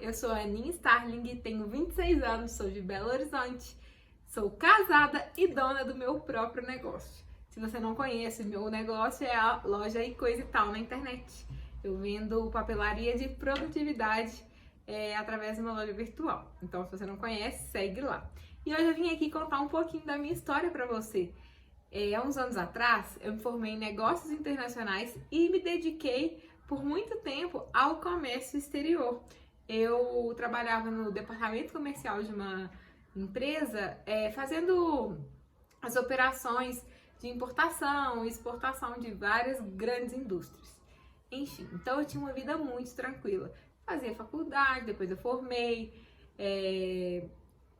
eu sou a Aninha Starling, tenho 26 anos, sou de Belo Horizonte, sou casada e dona do meu próprio negócio. Se você não conhece, meu negócio é a loja e coisa e tal na internet. Eu vendo papelaria de produtividade através de uma loja virtual. Então, se você não conhece, segue lá. E hoje eu vim aqui contar um pouquinho da minha história para você. Há uns anos atrás, eu me formei em negócios internacionais e me dediquei por muito tempo ao comércio exterior. Eu trabalhava no departamento comercial de uma empresa, fazendo as operações de importação e exportação de várias grandes indústrias. Enfim, então eu tinha uma vida muito tranquila. Fazia faculdade, depois eu formei,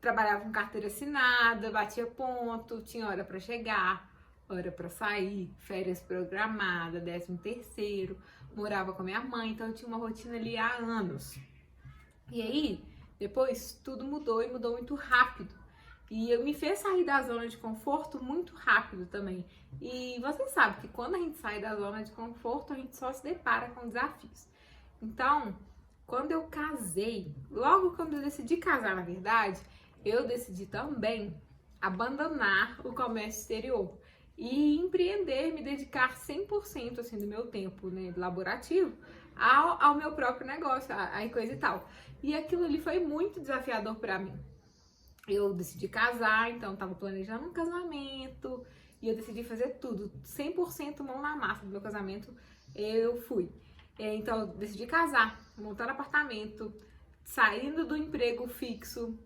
trabalhava com carteira assinada, batia ponto, tinha hora para chegar, hora para sair, férias programadas, 13º, morava com a minha mãe, então eu tinha uma rotina ali há anos. E aí, depois tudo mudou e mudou muito rápido. E eu me fez sair da zona de conforto muito rápido também. E você sabe que quando a gente sai da zona de conforto, a gente só se depara com desafios. Então, quando eu casei, logo quando eu decidi casar, na verdade, eu decidi também abandonar o comércio exterior e empreender, me dedicar 100% assim, do meu tempo, né, laborativo ao meu próprio negócio, a coisa e tal. E aquilo ali foi muito desafiador para mim. Eu decidi casar, então estava planejando um casamento e eu decidi fazer tudo, 100% mão na massa do meu casamento, eu fui. Então eu decidi casar, montando apartamento, saindo do emprego fixo,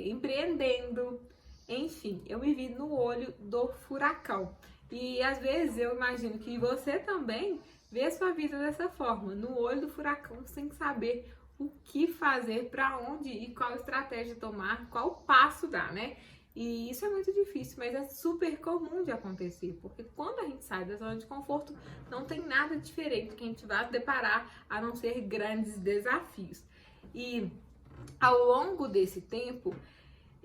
empreendendo, enfim, eu me vi no olho do furacão. E às vezes eu imagino que você também vê a sua vida dessa forma, no olho do furacão, sem saber o que fazer, para onde ir, qual estratégia tomar, qual passo dar, né? E isso é muito difícil, mas é super comum de acontecer, porque quando a gente sai da zona de conforto, não tem nada diferente que a gente vai deparar, a não ser grandes desafios. E ao longo desse tempo,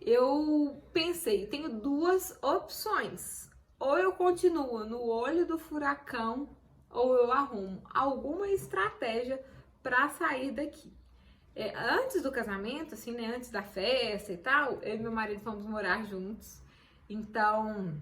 eu pensei, tenho duas opções. Ou eu continuo no olho do furacão, ou eu arrumo alguma estratégia para sair daqui. Antes do casamento, assim, né, antes da festa e tal, eu e meu marido fomos morar juntos. Então,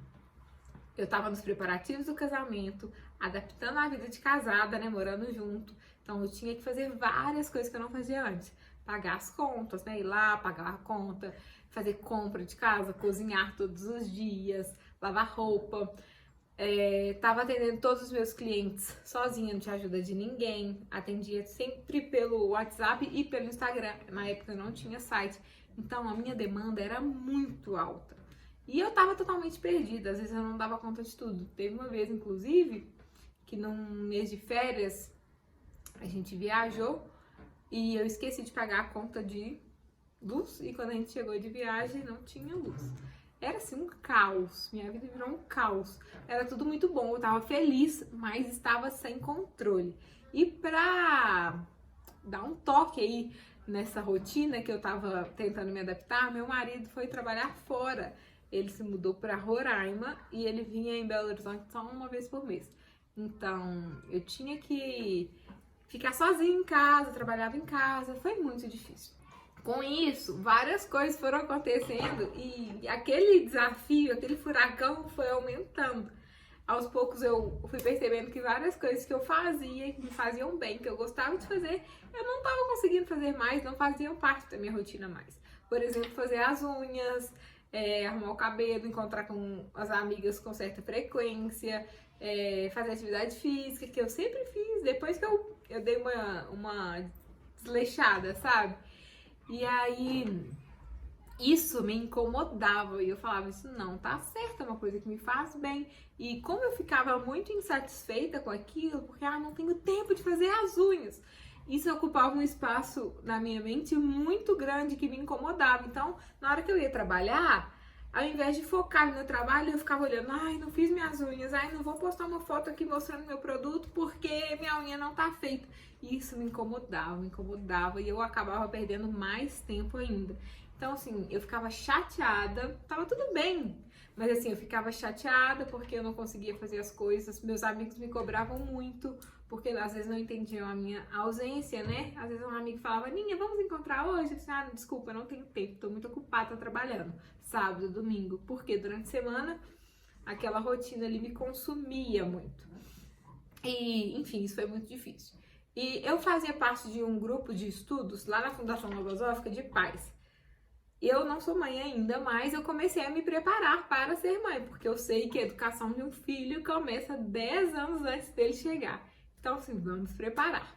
eu tava nos preparativos do casamento, adaptando a vida de casada, né, morando junto. Então, eu tinha que fazer várias coisas que eu não fazia antes. Pagar as contas, né, ir lá, pagar a conta, fazer compra de casa, cozinhar todos os dias, lavar roupa. Tava atendendo todos os meus clientes sozinha, não tinha ajuda de ninguém. Atendia sempre pelo WhatsApp e pelo Instagram. Na época eu não tinha site. Então a minha demanda era muito alta. E eu tava totalmente perdida, às vezes eu não dava conta de tudo. Teve uma vez, inclusive, que num mês de férias a gente viajou e eu esqueci de pagar a conta de luz. E quando a gente chegou de viagem, não tinha luz. Era assim um caos, minha vida virou um caos. Era tudo muito bom, eu tava feliz, mas estava sem controle. E pra dar um toque aí nessa rotina que eu tava tentando me adaptar, meu marido foi trabalhar fora. Ele se mudou pra Roraima e ele vinha em Belo Horizonte só uma vez por mês. Então eu tinha que ficar sozinha em casa, trabalhava em casa, foi muito difícil. Com isso, várias coisas foram acontecendo e aquele desafio, aquele furacão foi aumentando. Aos poucos eu fui percebendo que várias coisas que eu fazia, que me faziam bem, que eu gostava de fazer, eu não estava conseguindo fazer mais, não faziam parte da minha rotina mais. Por exemplo, fazer as unhas, arrumar o cabelo, encontrar com as amigas com certa frequência, fazer atividade física, que eu sempre fiz, depois que eu dei uma desleixada, sabe? E aí, isso me incomodava e eu falava, isso não tá certo, é uma coisa que me faz bem. E como eu ficava muito insatisfeita com aquilo, porque não tenho tempo de fazer as unhas, isso ocupava um espaço na minha mente muito grande que me incomodava. Então, na hora que eu ia trabalhar, ao invés de focar no meu trabalho, eu ficava olhando, não fiz minhas unhas, não vou postar uma foto aqui mostrando meu produto porque minha unha não tá feita. E isso me incomodava e eu acabava perdendo mais tempo ainda. Então, assim, eu ficava chateada, tava tudo bem, mas assim, eu ficava chateada porque eu não conseguia fazer as coisas, meus amigos me cobravam muito porque às vezes não entendiam a minha ausência, né? Às vezes um amigo falava, Ninha, vamos encontrar hoje? Eu disse, desculpa, não tenho tempo, tô muito ocupada, tô trabalhando, sábado, domingo, porque durante a semana aquela rotina ali me consumia muito. E, enfim, isso foi muito difícil. E eu fazia parte de um grupo de estudos lá na Fundação Logosófica de pais. Eu não sou mãe ainda, mas eu comecei a me preparar para ser mãe, porque eu sei que a educação de um filho começa 10 anos antes dele chegar. Então, assim, vamos preparar.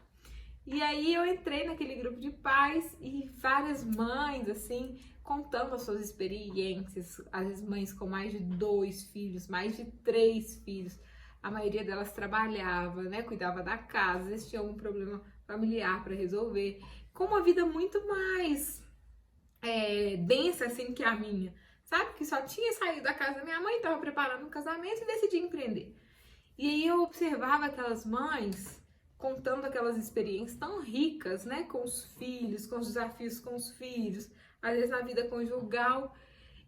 E aí eu entrei naquele grupo de pais e várias mães, assim, contando as suas experiências, as mães com mais de 2 filhos, mais de 3 filhos. A maioria delas trabalhava, né, cuidava da casa, às vezes tinha algum problema familiar para resolver, com uma vida muito mais densa assim que a minha, sabe? Que só tinha saído da casa da minha mãe, estava preparando um casamento e decidi empreender. E aí eu observava aquelas mães contando aquelas experiências tão ricas, né? Com os filhos, com os desafios com os filhos, às vezes na vida conjugal,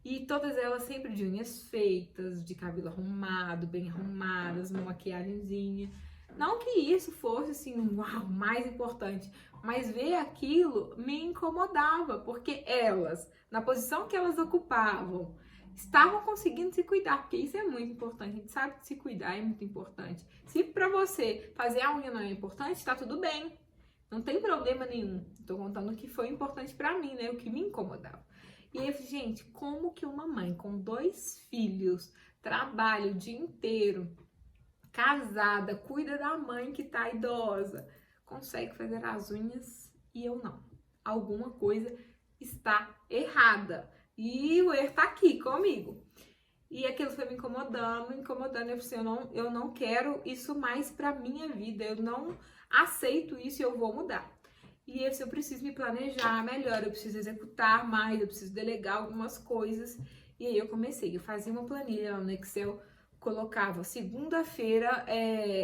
e todas elas sempre de unhas feitas, de cabelo arrumado, bem arrumadas, uma maquiagemzinha. Não que isso fosse assim, uau, mais importante, mas ver aquilo me incomodava, porque elas, na posição que elas ocupavam, estavam conseguindo se cuidar, porque isso é muito importante. A gente sabe que se cuidar é muito importante. Se pra você fazer a unha não é importante, tá tudo bem. Não tem problema nenhum. Tô contando o que foi importante pra mim, né? O que me incomodava. E aí, gente, como que uma mãe com 2 filhos trabalha o dia inteiro, casada, cuida da mãe que tá idosa, consegue fazer as unhas e eu não? Alguma coisa está errada. E o erro tá aqui comigo. E aquilo foi me incomodando. Eu pensei, eu não quero isso mais pra minha vida. Eu não aceito isso e eu vou mudar. E eu preciso me planejar melhor, eu preciso executar mais, eu preciso delegar algumas coisas. E aí eu comecei, eu fazia uma planilha no Excel, colocava segunda-feira,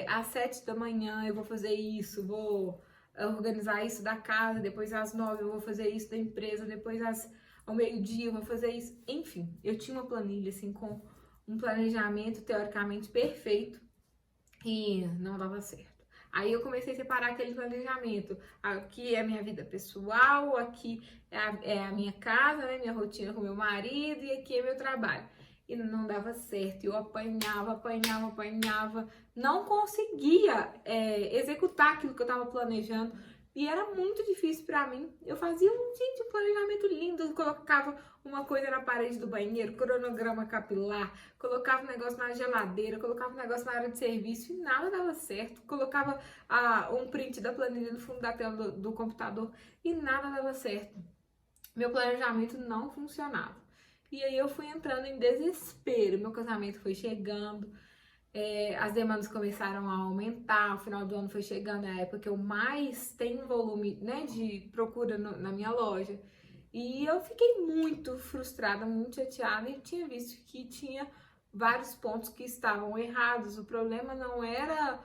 às 7 da manhã eu vou fazer isso, vou organizar isso da casa, depois às 9 eu vou fazer isso da empresa, depois ao meio-dia eu vou fazer isso. Enfim, eu tinha uma planilha assim com um planejamento teoricamente perfeito e não dava certo. Aí eu comecei a separar aquele planejamento. Aqui é a minha vida pessoal, aqui é a minha casa, né, minha rotina com meu marido e aqui é meu trabalho. E não dava certo, eu apanhava, não conseguia executar aquilo que eu estava planejando. E era muito difícil pra mim. Eu fazia um planejamento lindo, eu colocava uma coisa na parede do banheiro, cronograma capilar, colocava um negócio na geladeira, colocava um negócio na área de serviço e nada dava certo. Colocava um print da planilha no fundo da tela do computador e nada dava certo. Meu planejamento não funcionava. E aí eu fui entrando em desespero, meu casamento foi chegando, as demandas começaram a aumentar, o final do ano foi chegando, é a época que eu mais tenho volume, né, de procura na minha loja. E eu fiquei muito frustrada, muito chateada e tinha visto que tinha vários pontos que estavam errados. O problema não era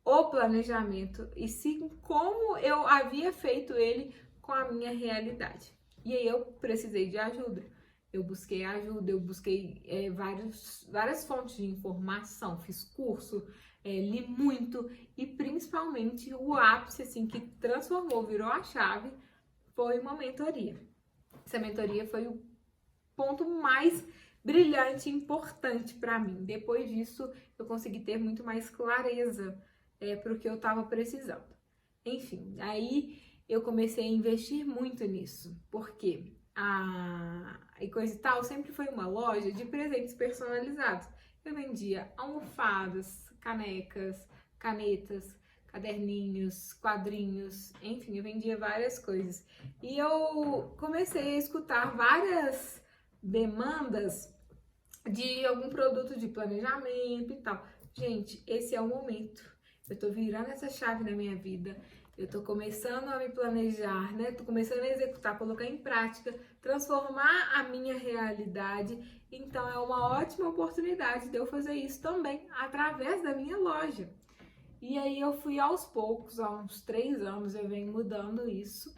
o planejamento, e sim como eu havia feito ele com a minha realidade. E aí eu precisei de ajuda. Eu busquei ajuda, eu busquei várias fontes de informação, fiz curso, li muito e principalmente o ápice assim, que transformou, virou a chave, foi uma mentoria. Essa mentoria foi o ponto mais brilhante e importante para mim. Depois disso, eu consegui ter muito mais clareza para o que eu estava precisando. Enfim, aí eu comecei a investir muito nisso, porque e Coisa e Tal sempre foi uma loja de presentes personalizados. Eu vendia almofadas, canecas, canetas, caderninhos, quadrinhos, enfim, eu vendia várias coisas. E eu comecei a escutar várias demandas de algum produto de planejamento e tal. Gente, esse é o momento. Eu tô virando essa chave na minha vida. Eu tô começando a me planejar, né? Tô começando a executar, colocar em prática, transformar a minha realidade. Então é uma ótima oportunidade de eu fazer isso também através da minha loja. E aí eu fui aos poucos, há uns 3 anos eu venho mudando isso.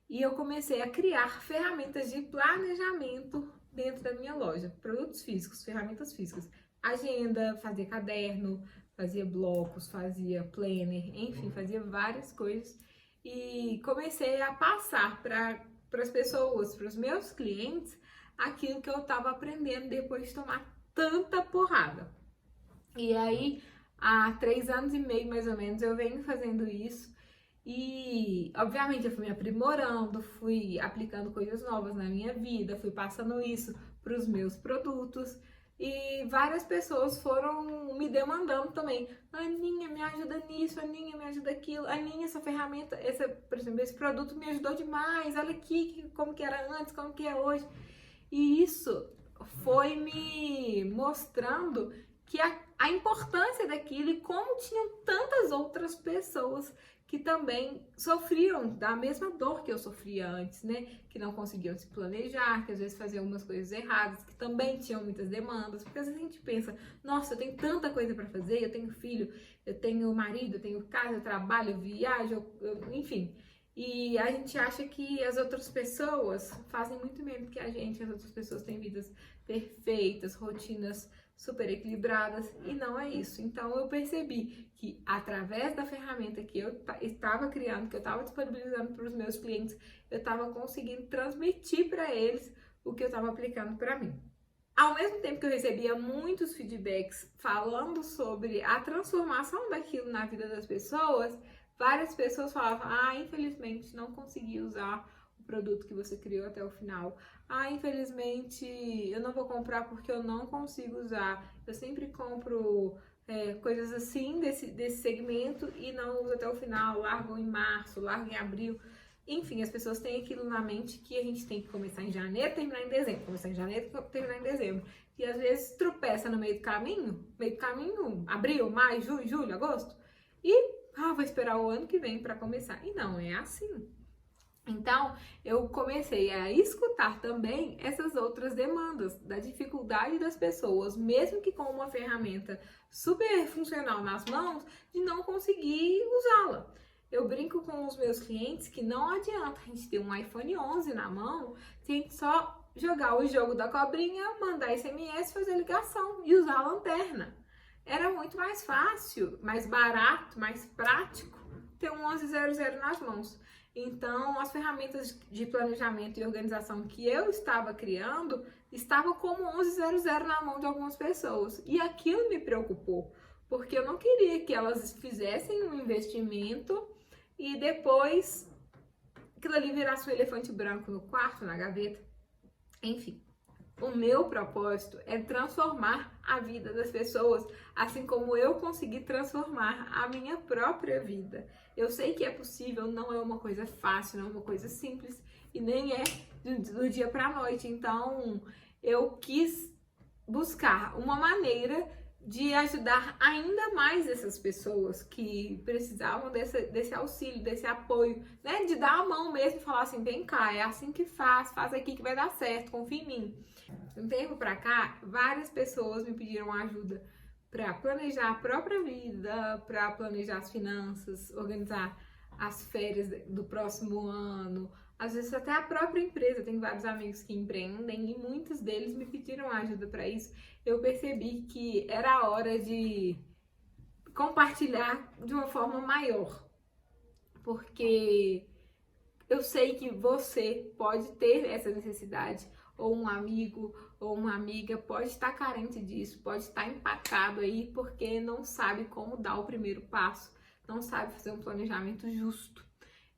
E eu comecei a criar ferramentas de planejamento dentro da minha loja. Produtos físicos, ferramentas físicas. Agenda, fazer caderno, fazia blocos, fazia planner, enfim, fazia várias coisas e comecei a passar para as pessoas, para os meus clientes, aquilo que eu estava aprendendo depois de tomar tanta porrada. E aí, há 3 anos e meio mais ou menos, eu venho fazendo isso. E, obviamente, eu fui me aprimorando, fui aplicando coisas novas na minha vida, fui passando isso para os meus produtos. E várias pessoas foram me demandando também. Aninha, me ajuda nisso, Aninha, me ajuda aquilo. Aninha, essa ferramenta, por exemplo, esse produto me ajudou demais. Olha aqui como que era antes, como que é hoje. E isso foi me mostrando que a importância daquilo e como tinham tantas outras pessoas que também sofriam da mesma dor que eu sofria antes, né? Que não conseguiam se planejar, que às vezes faziam umas coisas erradas, que também tinham muitas demandas, porque às vezes a gente pensa, nossa, eu tenho tanta coisa para fazer, eu tenho filho, eu tenho marido, eu tenho casa, eu trabalho, eu viajo, enfim. E a gente acha que as outras pessoas fazem muito menos que a gente, as outras pessoas têm vidas perfeitas, rotinas super equilibradas, e não é isso. Então eu percebi que através da ferramenta que eu estava criando, que eu estava disponibilizando para os meus clientes, eu estava conseguindo transmitir para eles o que eu estava aplicando para mim. Ao mesmo tempo que eu recebia muitos feedbacks falando sobre a transformação daquilo na vida das pessoas, várias pessoas falavam, infelizmente não consegui usar o produto que você criou até o final. Infelizmente eu não vou comprar porque eu não consigo usar. Eu sempre compro coisas assim desse segmento e não uso até o final, largo em março, largo em abril. Enfim, as pessoas têm aquilo na mente que a gente tem que começar em janeiro, terminar em dezembro. Começar em janeiro, terminar em dezembro. E às vezes tropeça no meio do caminho, abril, maio, junho, julho, agosto. E, vou esperar o ano que vem para começar. E não é assim. Então, eu comecei a escutar também essas outras demandas, da dificuldade das pessoas, mesmo que com uma ferramenta super funcional nas mãos, de não conseguir usá-la. Eu brinco com os meus clientes que não adianta a gente ter um iPhone 11 na mão, se a gente só jogar o jogo da cobrinha, mandar SMS, fazer ligação e usar a lanterna. Era muito mais fácil, mais barato, mais prático ter um 1100 nas mãos. Então, as ferramentas de planejamento e organização que eu estava criando estavam como 1100 na mão de algumas pessoas. E aquilo me preocupou, porque eu não queria que elas fizessem um investimento e depois aquilo ali virasse um elefante branco no quarto, na gaveta. Enfim, o meu propósito é transformar a vida das pessoas, assim como eu consegui transformar a minha própria vida. Eu sei que é possível, não é uma coisa fácil, não é uma coisa simples e nem é do dia para a noite. Então, eu quis buscar uma maneira de ajudar ainda mais essas pessoas que precisavam desse auxílio, desse apoio, né? De dar a mão mesmo e falar assim, vem cá, é assim que faz aqui que vai dar certo, confia em mim. De um tempo pra cá, várias pessoas me pediram ajuda para planejar a própria vida, para planejar as finanças, organizar as férias do próximo ano, às vezes até a própria empresa. Eu tenho vários amigos que empreendem e muitos deles me pediram ajuda para isso. Eu percebi que era a hora de compartilhar de uma forma maior, porque eu sei que você pode ter essa necessidade, ou um amigo ou uma amiga pode estar carente disso, pode estar empacado aí porque não sabe como dar o primeiro passo, não sabe fazer um planejamento justo.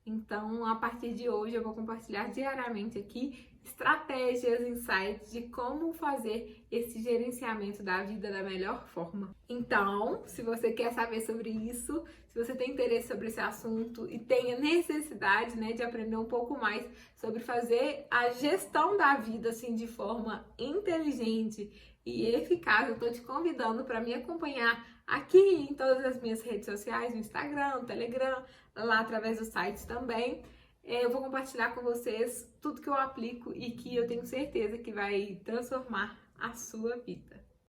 Então, a partir de hoje, eu vou compartilhar diariamente aqui estratégias, insights de como fazer esse gerenciamento da vida da melhor forma. Então, se você quer saber sobre isso, se você tem interesse sobre esse assunto e tem a necessidade, né, de aprender um pouco mais sobre fazer a gestão da vida assim de forma inteligente e eficaz, eu tô te convidando para me acompanhar aqui em todas as minhas redes sociais, no Instagram, no Telegram, lá através do site também. Eu vou compartilhar com vocês tudo que eu aplico e que eu tenho certeza que vai transformar a sua vida.